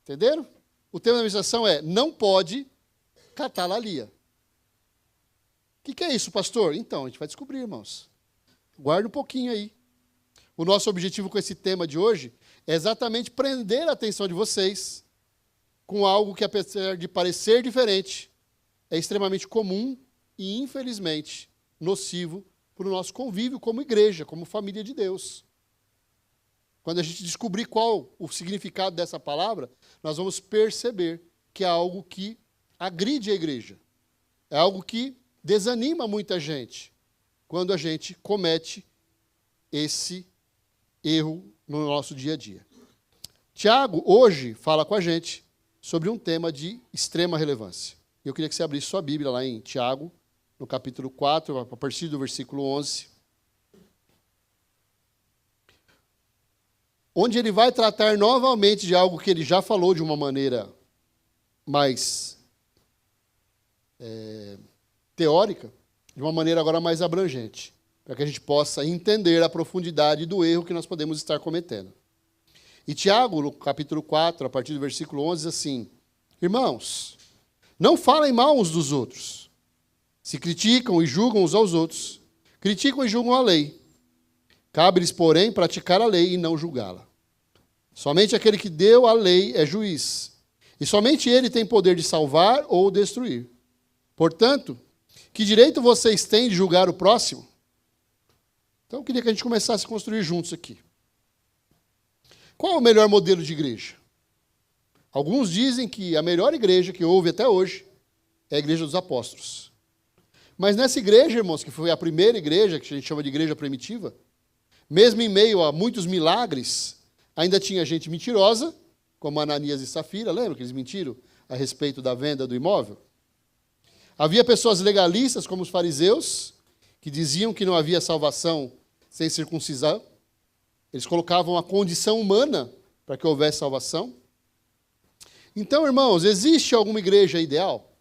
Entenderam? O tema da ministração é: não pode catalalia. O que é isso, pastor? Então, a gente vai descobrir, irmãos. Guarda um pouquinho aí. O nosso objetivo com esse tema de hoje é exatamente prender a atenção de vocês com algo que, apesar de parecer diferente, é extremamente comum e, infelizmente, nocivo para o nosso convívio como igreja, como família de Deus. Quando a gente descobrir qual o significado dessa palavra, nós vamos perceber que é algo que agride a igreja. É algo que desanima muita gente quando a gente comete esse erro no nosso dia a dia. Tiago, hoje, fala com a gente sobre um tema de extrema relevância. Eu queria que você abrisse sua Bíblia lá em Tiago, no capítulo 4, a partir do versículo 11. Onde ele vai tratar novamente de algo que ele já falou de uma maneira mais teórica, de uma maneira agora mais abrangente, para que a gente possa entender a profundidade do erro que nós podemos estar cometendo. E Tiago, no capítulo 4, a partir do versículo 11, diz assim: irmãos, não falem mal uns dos outros. Se criticam e julgam uns aos outros, criticam e julgam a lei. Cabe-lhes, porém, praticar a lei e não julgá-la. Somente aquele que deu a lei é juiz, e somente ele tem poder de salvar ou destruir. Portanto, que direito vocês têm de julgar o próximo? Então, eu queria que a gente começasse a construir juntos aqui. Qual é o melhor modelo de igreja? Alguns dizem que a melhor igreja que houve até hoje é a igreja dos apóstolos. Mas nessa igreja, irmãos, que foi a primeira igreja, que a gente chama de igreja primitiva, mesmo em meio a muitos milagres, ainda tinha gente mentirosa, como Ananias e Safira, lembra que eles mentiram a respeito da venda do imóvel? Havia pessoas legalistas, como os fariseus, que diziam que não havia salvação sem circuncisão. Eles colocavam a condição humana para que houvesse salvação. Então, irmãos, existe alguma igreja ideal?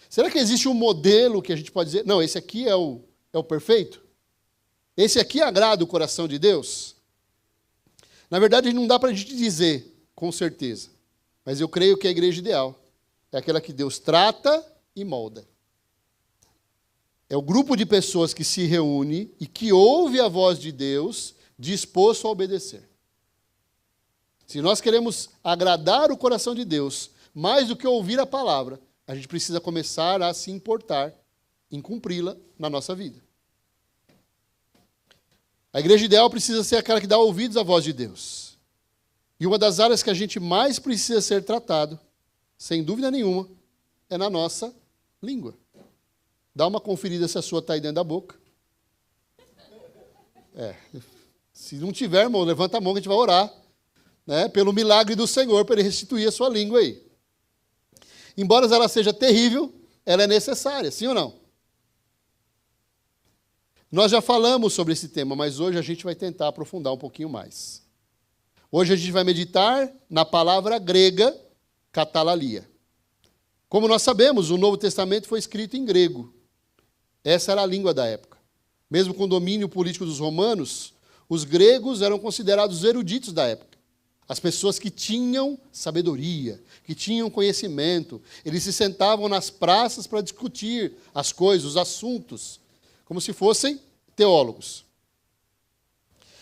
Será que existe um modelo que a gente pode dizer, não, esse aqui é o perfeito? Esse aqui agrada o coração de Deus? Na verdade, não dá para a gente dizer, com certeza. Mas eu creio que a igreja ideal é aquela que Deus trata e molda. É o grupo de pessoas que se reúne e que ouve a voz de Deus disposto a obedecer. Se nós queremos agradar o coração de Deus, mais do que ouvir a palavra, a gente precisa começar a se importar em cumpri-la na nossa vida. A igreja ideal precisa ser aquela que dá ouvidos à voz de Deus. E uma das áreas que a gente mais precisa ser tratado, sem dúvida nenhuma, é na nossa língua. Dá uma conferida se a sua está aí dentro da boca. Se não tiver, irmão, levanta a mão que a gente vai orar, né, pelo milagre do Senhor, para Ele restituir a sua língua aí. Embora ela seja terrível, ela é necessária, sim ou não? Nós já falamos sobre esse tema, mas hoje a gente vai tentar aprofundar um pouquinho mais. Hoje a gente vai meditar na palavra grega katalalia. Como nós sabemos, o Novo Testamento foi escrito em grego. Essa era a língua da época. Mesmo com o domínio político dos romanos, os gregos eram considerados eruditos da época. As pessoas que tinham sabedoria, que tinham conhecimento. Eles se sentavam nas praças para discutir as coisas, os assuntos, como se fossem teólogos.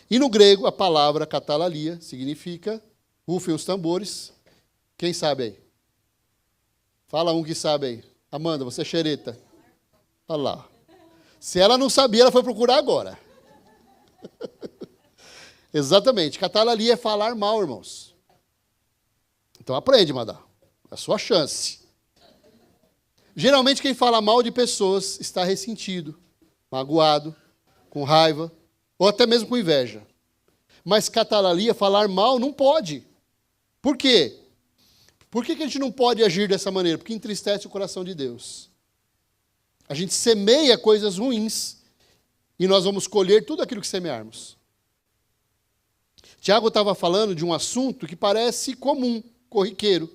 E no grego, a palavra katalalia significa, rufem os tambores. Quem sabe aí? Fala um que sabe aí. Amanda, você é xereta. Olha lá. Se ela não sabia, ela foi procurar agora. Exatamente. Katalalia é falar mal, irmãos. Então aprende, madá. É a sua chance. Geralmente quem fala mal de pessoas está ressentido, magoado, com raiva, ou até mesmo com inveja. Mas katalalia, falar mal, não pode. Por quê? Por que a gente não pode agir dessa maneira? Porque entristece o coração de Deus. A gente semeia coisas ruins e nós vamos colher tudo aquilo que semearmos. Tiago estava falando de um assunto que parece comum, corriqueiro,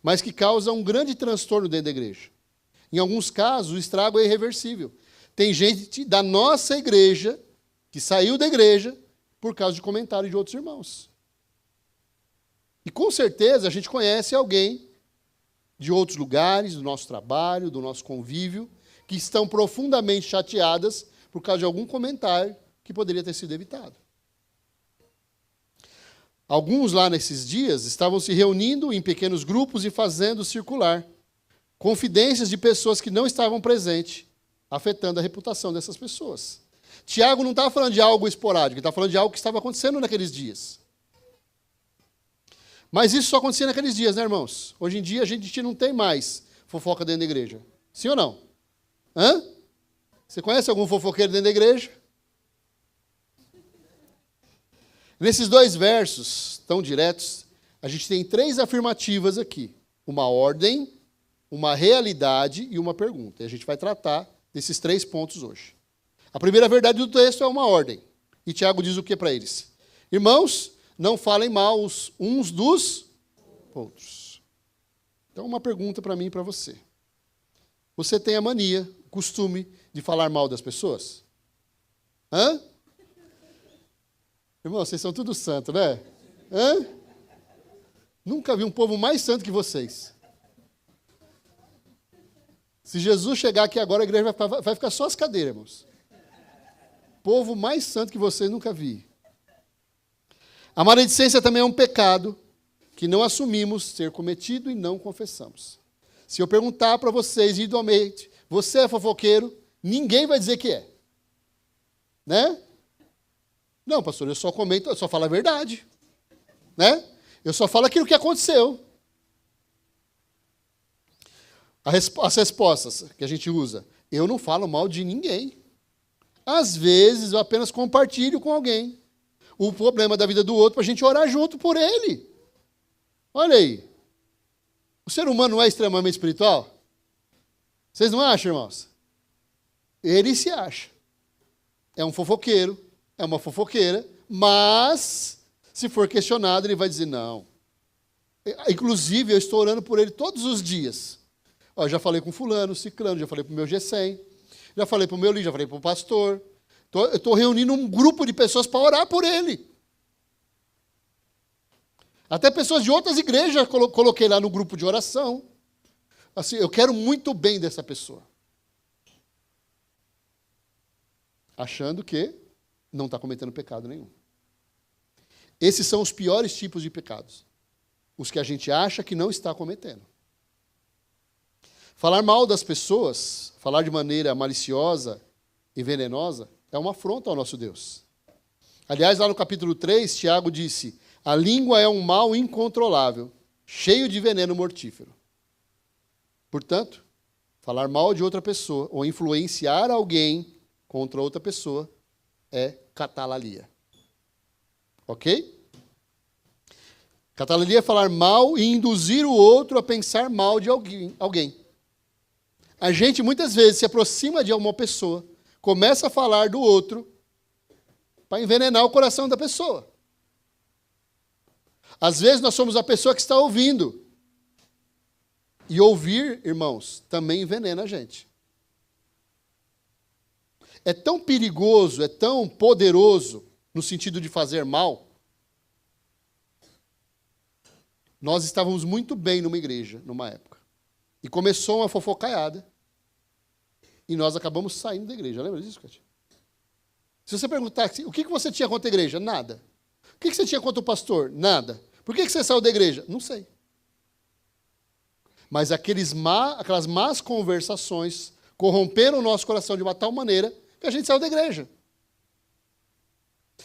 mas que causa um grande transtorno dentro da igreja. Em alguns casos, o estrago é irreversível. Tem gente da nossa igreja que saiu da igreja por causa de comentário de outros irmãos. E com certeza a gente conhece alguém de outros lugares, do nosso trabalho, do nosso convívio, que estão profundamente chateadas por causa de algum comentário que poderia ter sido evitado. Alguns lá nesses dias estavam se reunindo em pequenos grupos e fazendo circular confidências de pessoas que não estavam presentes, afetando a reputação dessas pessoas. Tiago não estava falando de algo esporádico, ele estava falando de algo que estava acontecendo naqueles dias. Mas isso só acontecia naqueles dias, né, irmãos? Hoje em dia a gente não tem mais fofoca dentro da igreja. Sim ou não? Hã? Você conhece algum fofoqueiro dentro da igreja? Nesses 2 versos tão diretos, a gente tem 3 afirmativas aqui. Uma ordem, uma realidade e uma pergunta. E a gente vai tratar desses 3 pontos hoje. A primeira verdade do texto é uma ordem. E Tiago diz o que para eles? Irmãos, não falem mal uns dos outros. Então, uma pergunta para mim e para você. Você tem a mania, o costume de falar mal das pessoas? Hã? Irmão, vocês são tudo santo, né? Hã? Nunca vi um povo mais santo que vocês. Se Jesus chegar aqui agora, a igreja vai ficar só as cadeiras, irmãos. Povo mais santo que vocês nunca vi. A maledicência também é um pecado que não assumimos ser cometido e não confessamos. Se eu perguntar para vocês individualmente, você é fofoqueiro? Ninguém vai dizer que é. Né? Não, pastor, eu só comento, eu só falo a verdade. Né? Eu só falo aquilo que aconteceu. As respostas que a gente usa. Eu não falo mal de ninguém. Às vezes eu apenas compartilho com alguém o problema da vida do outro para a gente orar junto por ele. Olha aí. O ser humano não é extremamente espiritual? Vocês não acham, irmãos? Ele se acha. É um fofoqueiro, é uma fofoqueira, mas, se for questionado, ele vai dizer não. Inclusive, eu estou orando por ele todos os dias. Ó, já falei com fulano, ciclano, já falei para o meu G100, já falei para o meu líder, já falei para o pastor. Eu estou reunindo um grupo de pessoas para orar por ele. Até pessoas de outras igrejas coloquei lá no grupo de oração. Assim, eu quero muito bem dessa pessoa. Achando que não está cometendo pecado nenhum. Esses são os piores tipos de pecados. Os que a gente acha que não está cometendo. Falar mal das pessoas, falar de maneira maliciosa e venenosa, é uma afronta ao nosso Deus. Aliás, lá no capítulo 3, Tiago disse: a língua é um mal incontrolável, cheio de veneno mortífero. Portanto, falar mal de outra pessoa ou influenciar alguém contra outra pessoa é catalalia. Ok? Catalalia é falar mal e induzir o outro a pensar mal de alguém. A gente muitas vezes se aproxima de uma pessoa, começa a falar do outro para envenenar o coração da pessoa. Às vezes nós somos a pessoa que está ouvindo. E ouvir, irmãos, também envenena a gente. É tão perigoso, é tão poderoso, no sentido de fazer mal. Nós estávamos muito bem numa igreja, numa época. E começou uma fofocaiada. E nós acabamos saindo da igreja. Lembra disso, Cátia? Se você perguntar, o que você tinha contra a igreja? Nada. O que você tinha contra o pastor? Nada. Por que você saiu da igreja? Não sei. Mas aquelas más conversações corromperam o nosso coração de uma tal maneira que a gente saiu da igreja.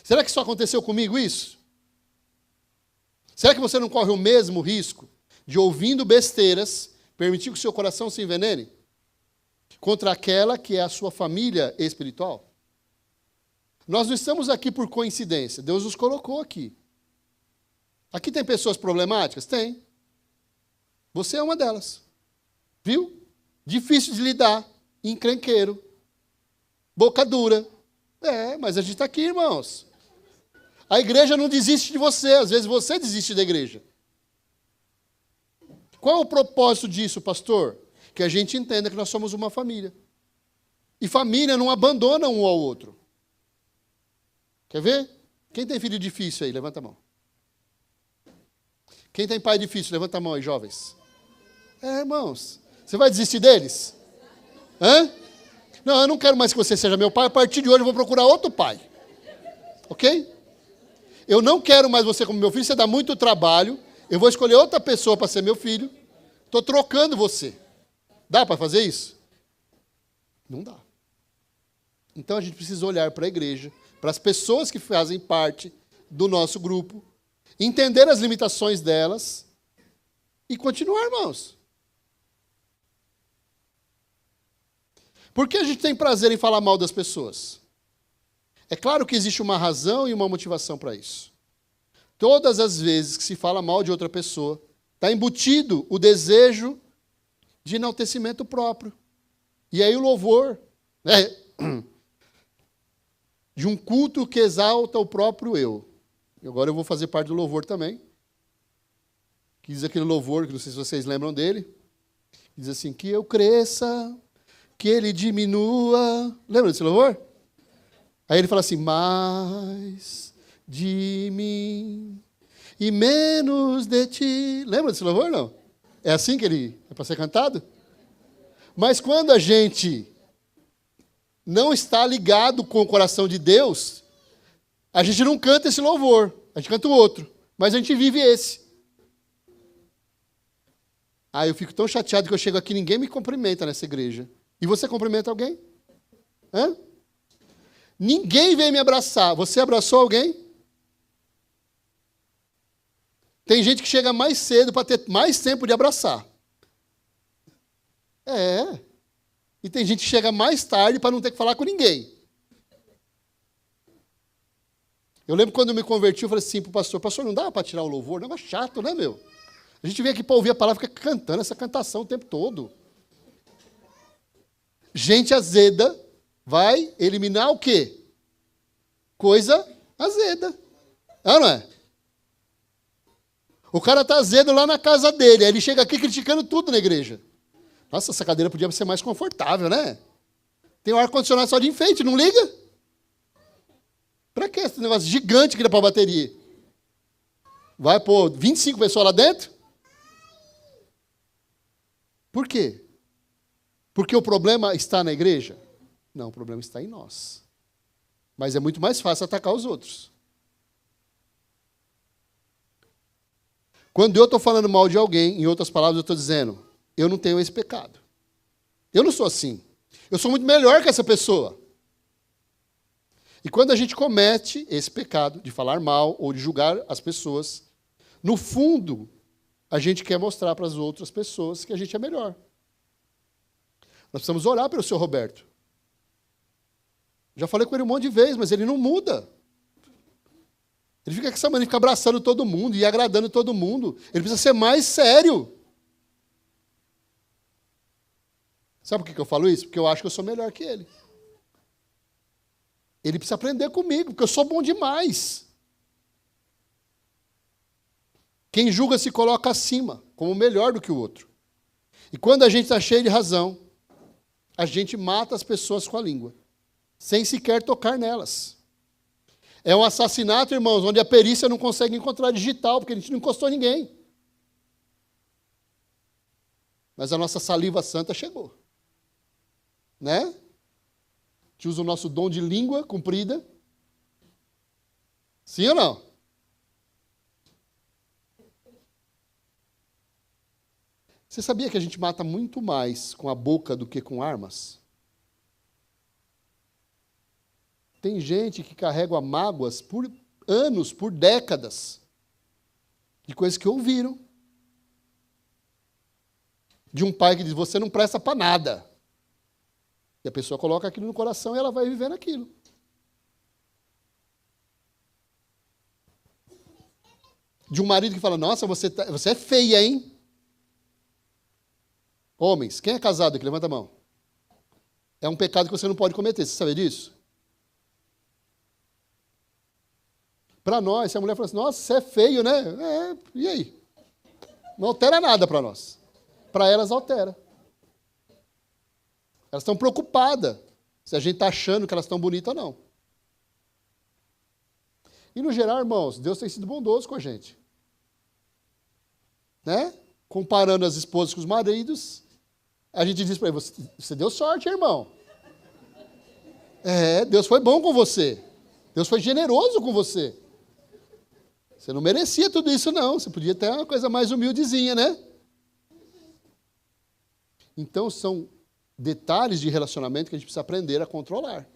Será que só aconteceu comigo isso? Será que você não corre o mesmo risco de, ouvindo besteiras, permitir que o seu coração se envenene? Contra aquela que é a sua família espiritual? Nós não estamos aqui por coincidência. Deus nos colocou aqui. Aqui tem pessoas problemáticas? Tem. Você é uma delas. Viu? Difícil de lidar. Encrenqueiro. Boca dura. Mas a gente está aqui, irmãos. A igreja não desiste de você. Às vezes você desiste da igreja. Qual é o propósito disso, pastor? Que a gente entenda que nós somos uma família. E família não abandona um ao outro. Quer ver? Quem tem filho difícil aí? Levanta a mão. Quem tem pai difícil? Levanta a mão aí, jovens. Irmãos, você vai desistir deles? Hã? Não, eu não quero mais que você seja meu pai. A partir de hoje eu vou procurar outro pai. Ok? Eu não quero mais você como meu filho. Você dá muito trabalho. Eu vou escolher outra pessoa para ser meu filho. Estou trocando você. Dá para fazer isso? Não dá. Então a gente precisa olhar para a igreja, para as pessoas que fazem parte do nosso grupo, entender as limitações delas e continuar, irmãos. Por que a gente tem prazer em falar mal das pessoas? É claro que existe uma razão e uma motivação para isso. Todas as vezes que se fala mal de outra pessoa, está embutido o desejo de enaltecimento próprio. E aí o louvor, né, de um culto que exalta o próprio eu. E agora eu vou fazer parte do louvor também. Que diz aquele louvor, que não sei se vocês lembram dele. Diz assim, que eu cresça, que ele diminua. Lembra desse louvor? Aí ele fala assim, mais de mim e menos de ti. Lembra desse louvor, não? É assim que ele é para ser cantado? Mas quando a gente não está ligado com o coração de Deus, a gente não canta esse louvor, a gente canta o outro, mas a gente vive esse. Eu fico tão chateado que eu chego aqui e ninguém me cumprimenta nessa igreja. E você cumprimenta alguém? Hã? Ninguém veio me abraçar. Você abraçou alguém? Tem gente que chega mais cedo para ter mais tempo de abraçar. E tem gente que chega mais tarde para não ter que falar com ninguém. Eu lembro quando eu me converti, eu falei assim para o pastor, não dá para tirar o louvor? Não é chato, né, meu? A gente vem aqui para ouvir a palavra e fica cantando essa cantação o tempo todo. Gente azeda vai eliminar o quê? Coisa azeda. Não é? O cara está azedo lá na casa dele, aí ele chega aqui criticando tudo na igreja. Nossa, essa cadeira podia ser mais confortável, né? Tem um ar-condicionado só de enfeite, não liga? Para que esse negócio gigante que dá para a bateria? Vai pôr 25 pessoas lá dentro? Por quê? Porque o problema está na igreja? Não, o problema está em nós. Mas é muito mais fácil atacar os outros. Quando eu estou falando mal de alguém, em outras palavras, eu estou dizendo, eu não tenho esse pecado. Eu não sou assim. Eu sou muito melhor que essa pessoa. E quando a gente comete esse pecado de falar mal ou de julgar as pessoas, no fundo, a gente quer mostrar para as outras pessoas que a gente é melhor. Nós precisamos orar pelo seu Roberto. Já falei com ele um monte de vezes, mas ele não muda. Ele fica com essa mania de ficar abraçando todo mundo e agradando todo mundo. Ele precisa ser mais sério. Sabe por que eu falo isso? Porque eu acho que eu sou melhor que ele. Ele precisa aprender comigo, porque eu sou bom demais. Quem julga se coloca acima, como melhor do que o outro. E quando a gente está cheio de razão, a gente mata as pessoas com a língua, sem sequer tocar nelas. É um assassinato, irmãos, onde a perícia não consegue encontrar digital, porque a gente não encostou ninguém. Mas a nossa saliva santa chegou. Né? A gente usa o nosso dom de língua comprida. Sim ou não? Você sabia que a gente mata muito mais com a boca do que com armas? Tem gente que carrega mágoas por anos, por décadas, de coisas que ouviram. De um pai que diz, você não presta para nada. E a pessoa coloca aquilo no coração e ela vai vivendo aquilo. De um marido que fala, nossa, você é feia, hein? Homens, quem é casado aqui? Levanta a mão. É um pecado que você não pode cometer, você sabe disso? Para nós, se a mulher fala assim, nossa, você é feio, né? E aí? Não altera nada para nós. Para elas, altera. Elas estão preocupadas se a gente está achando que elas estão bonitas ou não. E, no geral, irmãos, Deus tem sido bondoso com a gente. né? Comparando as esposas com os maridos, a gente diz para ele, você deu sorte, irmão. Deus foi bom com você. Deus foi generoso com você. Você não merecia tudo isso, não. Você podia ter uma coisa mais humildezinha, né? Então, são detalhes de relacionamento que a gente precisa aprender a controlar.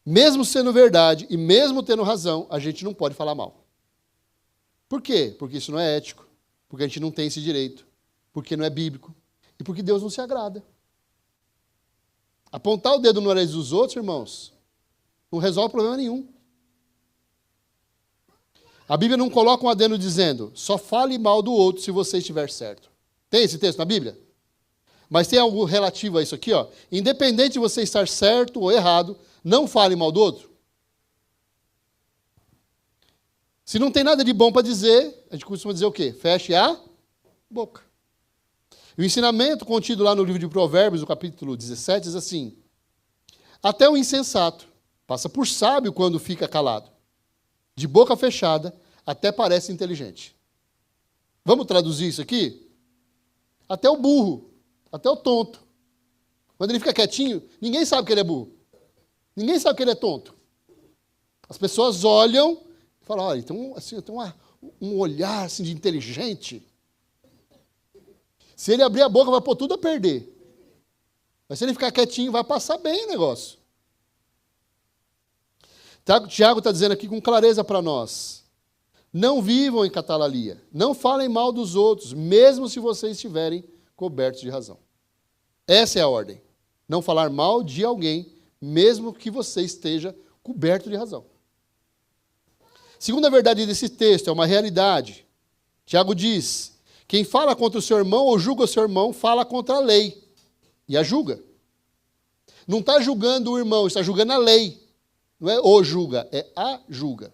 Mesmo sendo verdade e mesmo tendo razão, a gente não pode falar mal. Por quê? Porque isso não é ético, porque a gente não tem esse direito, porque não é bíblico e porque Deus não se agrada. Apontar o dedo no nariz dos outros, irmãos, não resolve problema nenhum. A Bíblia não coloca um adendo dizendo, só fale mal do outro se você estiver certo. Tem esse texto na Bíblia? Mas tem algo relativo a isso aqui, ó. Independente de você estar certo ou errado, não fale mal do outro. Se não tem nada de bom para dizer, a gente costuma dizer o quê? Feche a boca. E o ensinamento contido lá no livro de Provérbios, no capítulo 17, diz assim, até o insensato passa por sábio quando fica calado. De boca fechada, até parece inteligente. Vamos traduzir isso aqui? Até o burro, até o tonto. Quando ele fica quietinho, ninguém sabe que ele é burro. Ninguém sabe que ele é tonto. As pessoas olham e falam, olha, então, assim, tem um olhar assim, de inteligente. Se ele abrir a boca, vai pôr tudo a perder. Mas se ele ficar quietinho, vai passar bem o negócio. Tiago está dizendo aqui com clareza para nós. Não vivam em catalalia. Não falem mal dos outros, mesmo se vocês estiverem cobertos de razão. Essa é a ordem. Não falar mal de alguém, mesmo que você esteja coberto de razão. Segunda verdade desse texto, é uma realidade. Tiago diz, quem fala contra o seu irmão ou julga o seu irmão, fala contra a lei. E a julga. Não está julgando o irmão, está julgando a lei. Não é o julga, é a julga.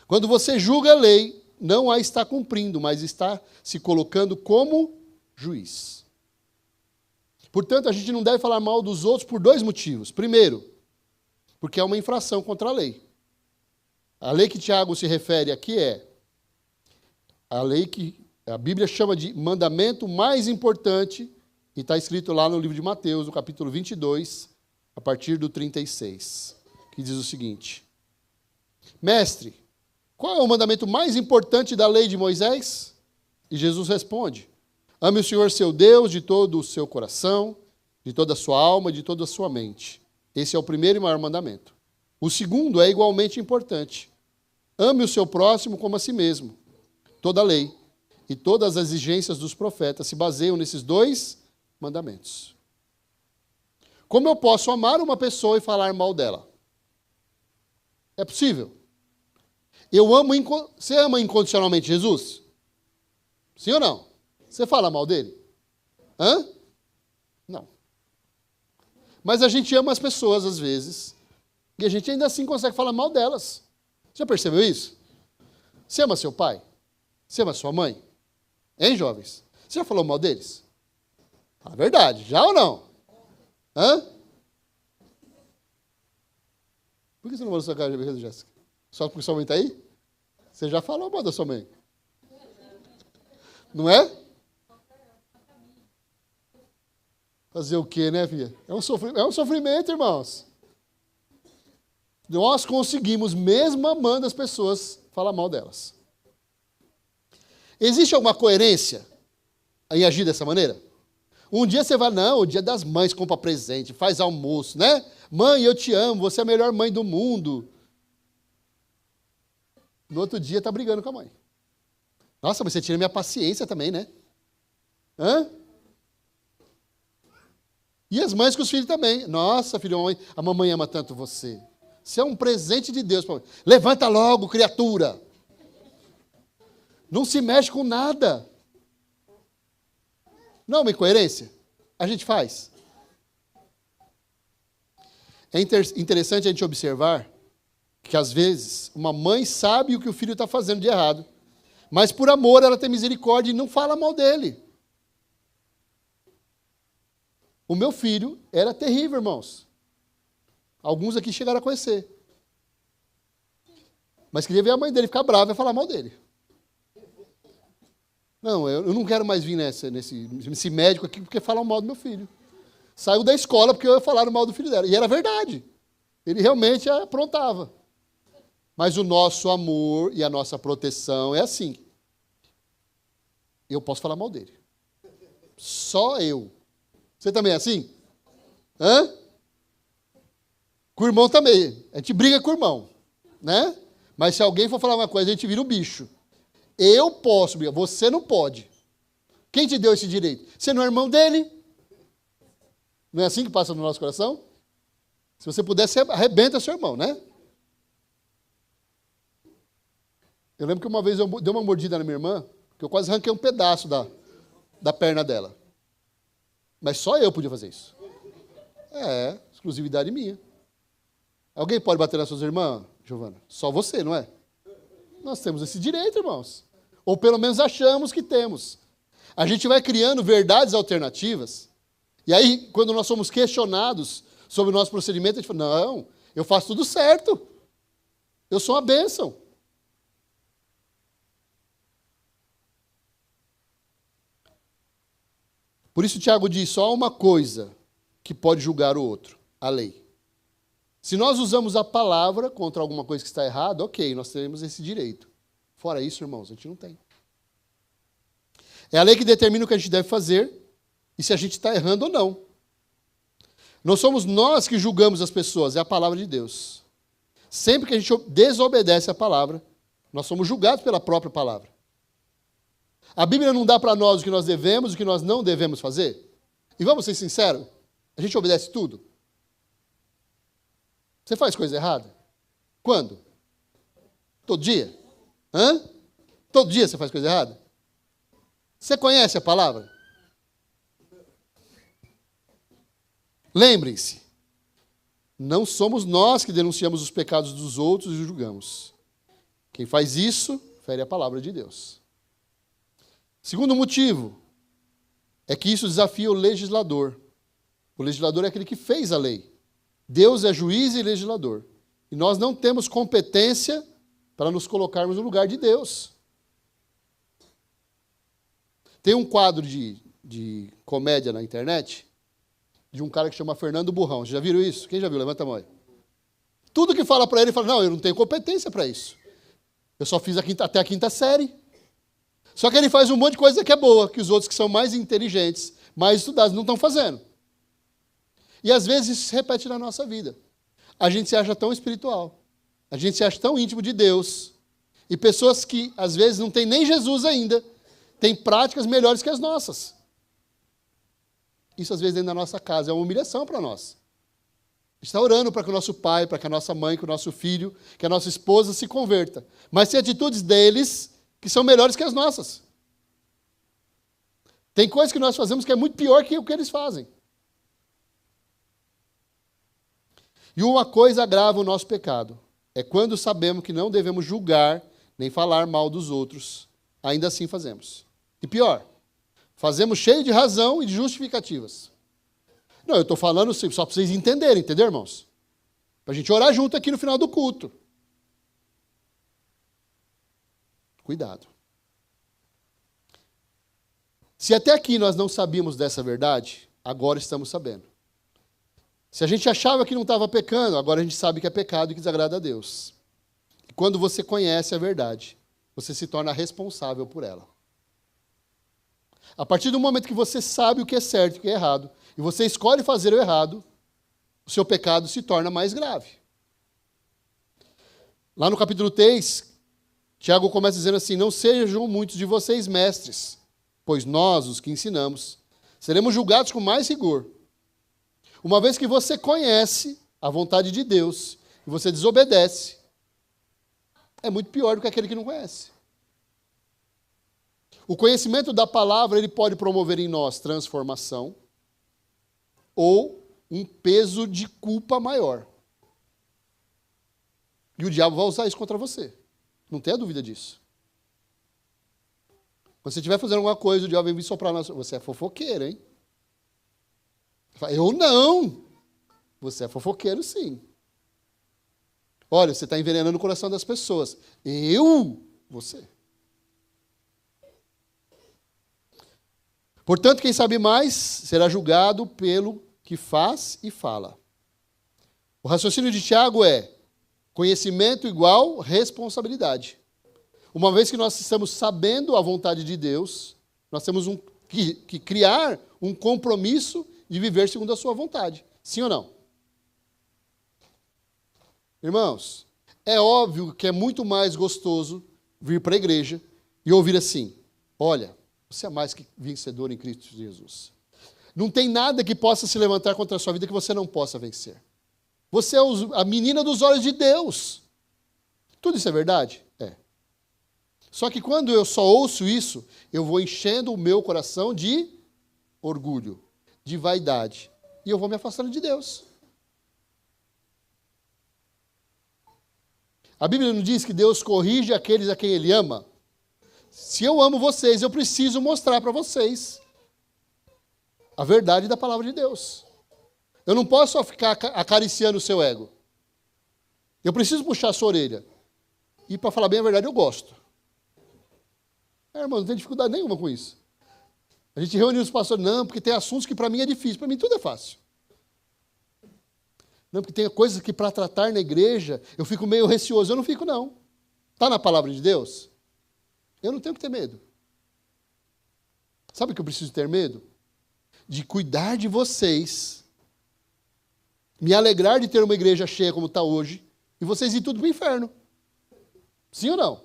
Quando você julga a lei, não a está cumprindo, mas está se colocando como juiz. Portanto, a gente não deve falar mal dos outros por dois motivos. Primeiro, porque é uma infração contra a lei. A lei que Tiago se refere aqui é a lei que a Bíblia chama de mandamento mais importante, e está escrito lá no livro de Mateus, no capítulo 22, a partir do 36, que diz o seguinte, mestre, qual é o mandamento mais importante da lei de Moisés? E Jesus responde, ame o Senhor seu Deus de todo o seu coração, de toda a sua alma e de toda a sua mente. Esse é o primeiro e maior mandamento. O segundo é igualmente importante. Ame o seu próximo como a si mesmo. Toda a lei e todas as exigências dos profetas se baseiam nesses dois mandamentos. Como eu posso amar uma pessoa e falar mal dela? É possível. Você ama incondicionalmente Jesus? Sim ou não? Você fala mal dele? Hã? Não. Mas a gente ama as pessoas às vezes, e a gente ainda assim consegue falar mal delas. Já percebeu isso? Você ama seu pai? Você ama sua mãe? Hein, jovens? Você já falou mal deles? Fala a verdade, já ou não? Hã? Por que você não mandou sua cara de Jéssica? Só porque sua mãe está aí? Você já falou mal da sua mãe. Não é? Fazer o quê, né, filha? É um sofrimento, irmãos. Nós conseguimos, mesmo amando as pessoas, falar mal delas. Existe alguma coerência em agir dessa maneira? Um dia você vai, não, o dia das mães compra presente, faz almoço, né? Mãe, eu te amo, você é a melhor mãe do mundo. No outro dia está brigando com a mãe. Nossa, mas você tira minha paciência também, né? Hã? E as mães com os filhos também. Nossa, filho, a mamãe ama tanto você. Você é um presente de Deus. Levanta logo, criatura. Não se mexe com nada. Não é uma incoerência? A gente faz. É interessante a gente observar que, às vezes, uma mãe sabe o que o filho está fazendo de errado, mas, por amor, ela tem misericórdia e não fala mal dele. O meu filho era terrível, irmãos. Alguns aqui chegaram a conhecer. Mas queria ver a mãe dele ficar brava e falar mal dele. Não, eu não quero mais vir nesse médico aqui porque falam mal do meu filho. Saiu da escola porque eu falaram mal do filho dela. E era verdade. Ele realmente aprontava. Mas o nosso amor e a nossa proteção é assim. Eu posso falar mal dele. Só eu. Você também é assim? Hã? Com o irmão também. A gente briga com o irmão. Né? Mas se alguém for falar uma coisa, a gente vira um bicho. Eu posso brigar, você não pode. Quem te deu esse direito? Você não é irmão dele? Não é assim que passa no nosso coração? Se você puder, você arrebenta seu irmão, né? Eu lembro que uma vez eu dei uma mordida na minha irmã, que eu quase arranquei um pedaço da perna dela. Mas só eu podia fazer isso. É, exclusividade minha. Alguém pode bater nas suas irmãs, Giovana? Só você, não é? Nós temos esse direito, irmãos. Ou pelo menos achamos que temos. A gente vai criando verdades alternativas. E aí, quando nós somos questionados sobre o nosso procedimento, a gente fala, não, eu faço tudo certo. Eu sou uma bênção. Por isso, Tiago diz, só há uma coisa que pode julgar o outro, a lei. Se nós usamos a palavra contra alguma coisa que está errada, ok, nós teremos esse direito. Fora isso, irmãos, a gente não tem. É a lei que determina o que a gente deve fazer e se a gente está errando ou não. Não somos nós que julgamos as pessoas, é a palavra de Deus. Sempre que a gente desobedece a palavra, nós somos julgados pela própria palavra. A Bíblia não dá para nós o que nós devemos e o que nós não devemos fazer? E vamos ser sinceros, a gente obedece tudo. Você faz coisa errada? Quando? Todo dia? Hã? Todo dia você faz coisa errada? Você conhece a palavra? Lembrem-se, não somos nós que denunciamos os pecados dos outros e os julgamos. Quem faz isso, fere a palavra de Deus. Segundo motivo, é que isso desafia o legislador. O legislador é aquele que fez a lei. Deus é juiz e legislador. E nós não temos competência para nos colocarmos no lugar de Deus. Tem um quadro de comédia na internet de um cara que chama Fernando Burrão. Vocês já viram isso? Quem já viu? Levanta a mão aí. Tudo que fala para ele, ele fala, não, eu não tenho competência para isso. Eu só fiz até a quinta série. Só que ele faz um monte de coisa que é boa, que os outros que são mais inteligentes, mais estudados, não estão fazendo. E às vezes isso se repete na nossa vida. A gente se acha tão espiritual. A gente se acha tão íntimo de Deus. E pessoas que às vezes não têm nem Jesus ainda, têm práticas melhores que as nossas. Isso às vezes dentro da nossa casa é uma humilhação para nós. A gente está orando para que o nosso pai, para que a nossa mãe, que o nosso filho, que a nossa esposa se converta. Mas tem atitudes deles que são melhores que as nossas. Tem coisas que nós fazemos que é muito pior que o que eles fazem. E uma coisa agrava o nosso pecado. É quando sabemos que não devemos julgar nem falar mal dos outros. Ainda assim fazemos. E pior, fazemos cheio de razão e de justificativas. Não, eu estou falando só para vocês entenderem, entendeu, irmãos? Para a gente orar junto aqui no final do culto. Cuidado. Se até aqui nós não sabíamos dessa verdade, agora estamos sabendo. Se a gente achava que não estava pecando, agora a gente sabe que é pecado e que desagrada a Deus. E quando você conhece a verdade, você se torna responsável por ela. A partir do momento que você sabe o que é certo e o que é errado, e você escolhe fazer o errado, o seu pecado se torna mais grave. Lá no capítulo 3, Tiago começa dizendo assim, não sejam muitos de vocês mestres, pois nós, os que ensinamos, seremos julgados com mais rigor. Uma vez que você conhece a vontade de Deus e você desobedece, é muito pior do que aquele que não conhece. O conhecimento da palavra, ele pode promover em nós transformação ou um peso de culpa maior. E o diabo vai usar isso contra você. Não tenha dúvida disso. Quando você estiver fazendo alguma coisa, o diabo vem vir soprar na sua... Você é fofoqueiro, hein? Eu não. Você é fofoqueiro, sim. Olha, você está envenenando o coração das pessoas. Você. Portanto, quem sabe mais será julgado pelo que faz e fala. O raciocínio de Tiago é conhecimento igual responsabilidade. Uma vez que nós estamos sabendo a vontade de Deus, nós temos que criar um compromisso de viver segundo a sua vontade. Sim ou não? Irmãos, é óbvio que é muito mais gostoso vir para a igreja e ouvir assim: olha, você é mais que vencedor em Cristo Jesus. Não tem nada que possa se levantar contra a sua vida que você não possa vencer. Você é a menina dos olhos de Deus. Tudo isso é verdade? É. Só que quando eu só ouço isso, eu vou enchendo o meu coração de orgulho, de vaidade. E eu vou me afastando de Deus. A Bíblia não diz que Deus corrige aqueles a quem Ele ama? Se eu amo vocês, eu preciso mostrar para vocês a verdade da palavra de Deus. Eu não posso só ficar acariciando o seu ego. Eu preciso puxar a sua orelha. E para falar bem a verdade, eu gosto. Irmão, não tem dificuldade nenhuma com isso. A gente reúne os pastores, não, porque tem assuntos que para mim é difícil. Para mim tudo é fácil. Não, porque tem coisas que para tratar na igreja, eu fico meio receoso. Eu não fico, não. Está na palavra de Deus? Eu não tenho que ter medo. Sabe o que eu preciso ter medo? De cuidar de vocês, me alegrar de ter uma igreja cheia como está hoje, e vocês ir tudo para o inferno. Sim ou não?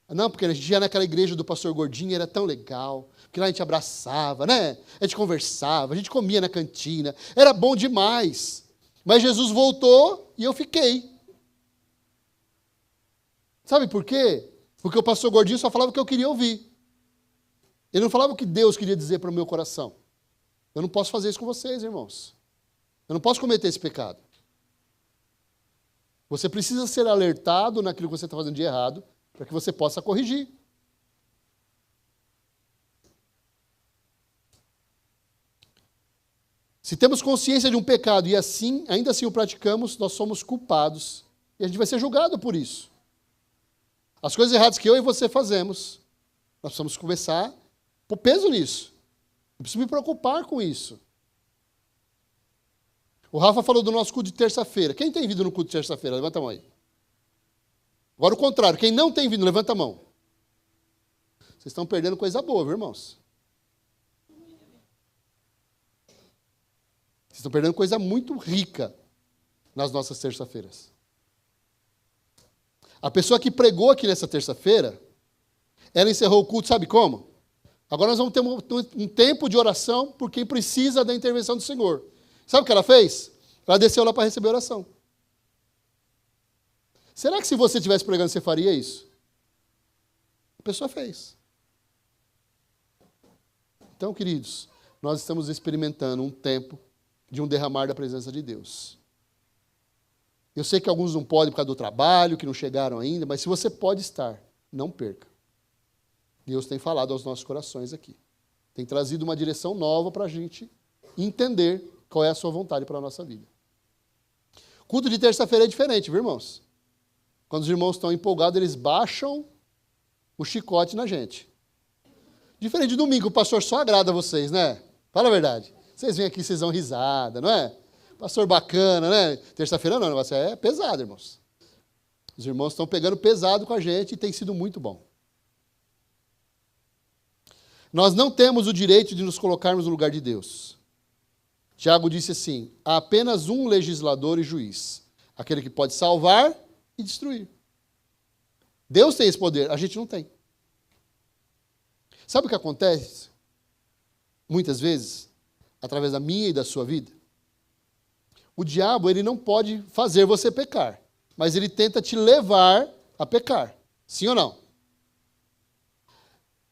Não, porque a gente ia naquela igreja do pastor Gordinho, era tão legal, porque lá a gente abraçava, né? A gente conversava, a gente comia na cantina, era bom demais. Mas Jesus voltou e eu fiquei. Sabe por quê? Porque o pastor Gordinho só falava o que eu queria ouvir. Ele não falava o que Deus queria dizer para o meu coração. Eu não posso fazer isso com vocês, irmãos. Eu não posso cometer esse pecado. Você precisa ser alertado naquilo que você está fazendo de errado, para que você possa corrigir. Se temos consciência de um pecado e ainda assim o praticamos, nós somos culpados. E a gente vai ser julgado por isso. As coisas erradas que eu e você fazemos, nós precisamos começar a pôr peso nisso. Eu preciso me preocupar com isso. O Rafa falou do nosso culto de terça-feira. Quem tem vindo no culto de terça-feira? Levanta a mão aí. Agora o contrário. Quem não tem vindo, levanta a mão. Vocês estão perdendo coisa boa, viu, irmãos? Vocês estão perdendo coisa muito rica nas nossas terça-feiras. A pessoa que pregou aqui nessa terça-feira, ela encerrou o culto, sabe como? Agora nós vamos ter um tempo de oração por quem precisa da intervenção do Senhor. Sabe o que ela fez? Ela desceu lá para receber oração. Será que se você estivesse pregando, você faria isso? A pessoa fez. Então, queridos, nós estamos experimentando um tempo de um derramar da presença de Deus. Eu sei que alguns não podem por causa do trabalho, que não chegaram ainda, mas se você pode estar, não perca. Deus tem falado aos nossos corações aqui. Tem trazido uma direção nova para a gente entender qual é a sua vontade para a nossa vida. Culto de terça-feira é diferente, viu, irmãos? Quando os irmãos estão empolgados, eles baixam o chicote na gente. Diferente de domingo, o pastor só agrada vocês, né? Fala a verdade. Vocês vêm aqui, vocês dão risada, não é? Pastor bacana, né? Terça-feira não, o negócio é pesado, irmãos. Os irmãos estão pegando pesado com a gente e tem sido muito bom. Nós não temos o direito de nos colocarmos no lugar de Deus. Tiago disse assim: há apenas um legislador e juiz, aquele que pode salvar e destruir. Deus tem esse poder, a gente não tem. Sabe o que acontece? Muitas vezes, através da minha e da sua vida, o diabo, ele não pode fazer você pecar, mas ele tenta te levar a pecar. Sim ou não?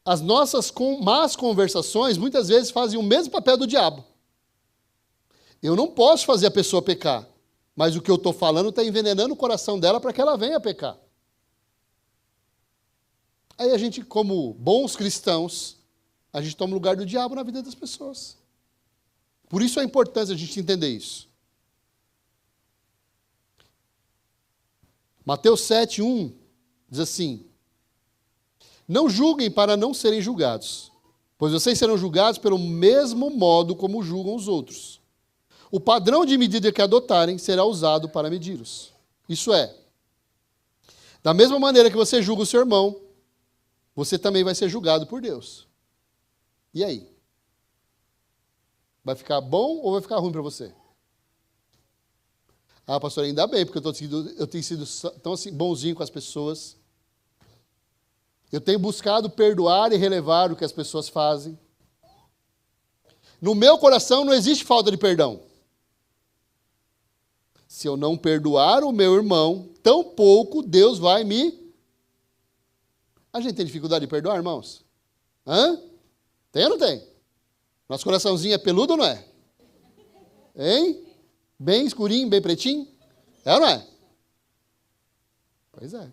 As nossas más conversações, muitas vezes, fazem o mesmo papel do diabo. Eu não posso fazer a pessoa pecar, mas o que eu estou falando está envenenando o coração dela para que ela venha pecar. Aí a gente, como bons cristãos, a gente toma o lugar do diabo na vida das pessoas. Por isso a importância de a gente entender isso. Mateus 7:1 diz assim: não julguem para não serem julgados, pois vocês serão julgados pelo mesmo modo como julgam os outros. O padrão de medida que adotarem será usado para medi-los. Isso é, da mesma maneira que você julga o seu irmão, você também vai ser julgado por Deus. E aí? Vai ficar bom ou vai ficar ruim para você? Ah, pastor, ainda bem, porque eu tenho sido tão assim, bonzinho com as pessoas. Eu tenho buscado perdoar e relevar o que as pessoas fazem. No meu coração não existe falta de perdão. Se eu não perdoar o meu irmão, tampouco Deus vai me... A gente tem dificuldade de perdoar, irmãos? Hã? Tem ou não tem? Nosso coraçãozinho é peludo ou não é? Hein? Bem escurinho, bem pretinho? É ou não é? Pois é.